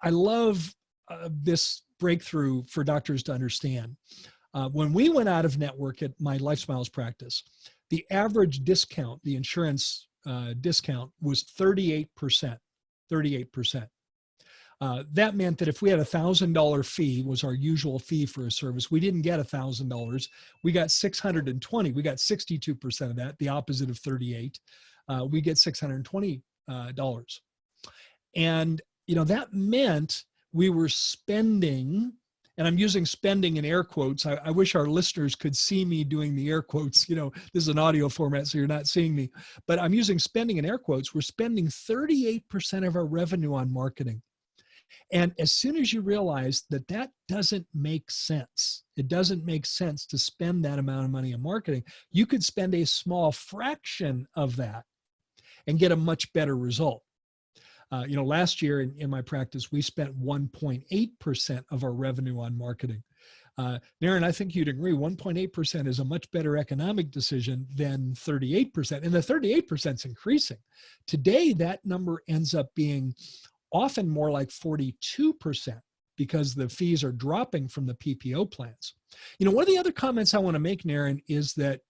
I love this breakthrough for doctors to understand. When we went out of network at my LifeSmiles practice, the average discount, the insurance discount was 38%. 38%. That meant that if we had $1,000 fee was our usual fee for a service, we didn't get $1,000. We got 620. We got 62% of that, the opposite of 38. We get $620. And, that meant we were spending, and I'm using spending in air quotes. I wish our listeners could see me doing the air quotes. This is an audio format, so you're not seeing me. But I'm using spending in air quotes. We're spending 38% of our revenue on marketing. And as soon as you realize that that doesn't make sense, it doesn't make sense to spend that amount of money on marketing, you could spend a small fraction of that and get a much better result. Last year in my practice, we spent 1.8% of our revenue on marketing. Naren, I think you'd agree 1.8% is a much better economic decision than 38%. And the 38% is increasing. Today, that number ends up being often more like 42% because the fees are dropping from the PPO plans. One of the other comments I want to make, Naren, is that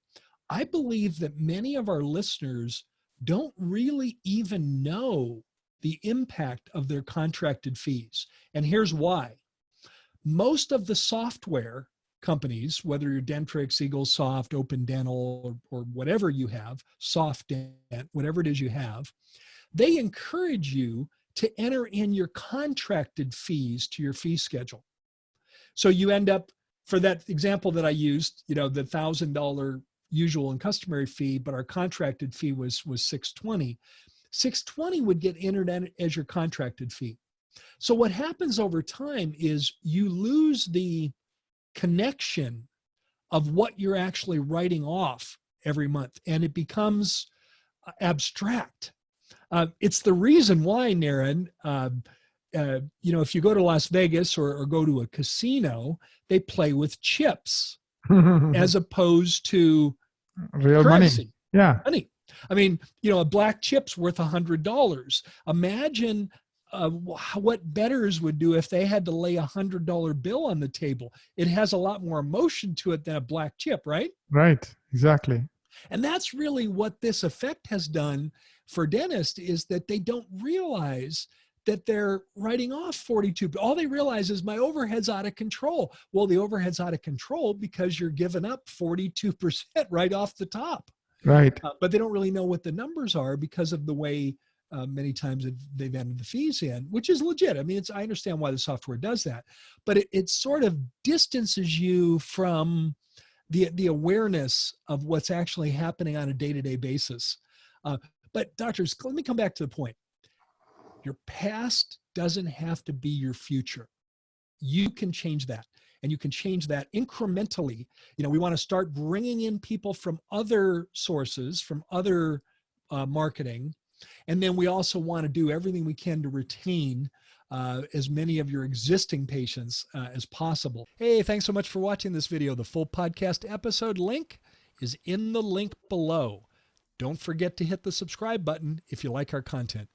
I believe that many of our listeners don't really even know the impact of their contracted fees. And here's why. Most of the software companies, whether you're Dentrix, Eaglesoft, Open Dental, or whatever you have, SoftDent, whatever it is you have, they encourage you to enter in your contracted fees to your fee schedule. So you end up, for that example that I used, the $1,000 usual and customary fee, but our contracted fee was $620. $620 would get entered in as your contracted fee. So what happens over time is you lose the connection of what you're actually writing off every month, and it becomes abstract. It's the reason why, Naren, if you go to Las Vegas or go to a casino, they play with chips as opposed to real currency. Money. I mean, a black chip's worth $100. Imagine what bettors would do if they had to lay $100 bill on the table. It has a lot more emotion to it than a black chip, right? Right, exactly. And that's really what this effect has done for dentists, is that they don't realize that they're writing off 42. All they realize is my overhead's out of control. Well, the overhead's out of control because you're giving up 42% right off the top. Right. But they don't really know what the numbers are because of the way many times they've entered the fees in, which is legit. I mean, I understand why the software does that, but it sort of distances you from the awareness of what's actually happening on a day-to-day basis. But doctors, let me come back to the point. Your past doesn't have to be your future. You can change that. And you can change that incrementally. We want to start bringing in people from other sources, from other marketing. And then we also want to do everything we can to retain as many of your existing patients as possible. Hey, thanks so much for watching this video. The full podcast episode link is in the link below. Don't forget to hit the subscribe button if you like our content.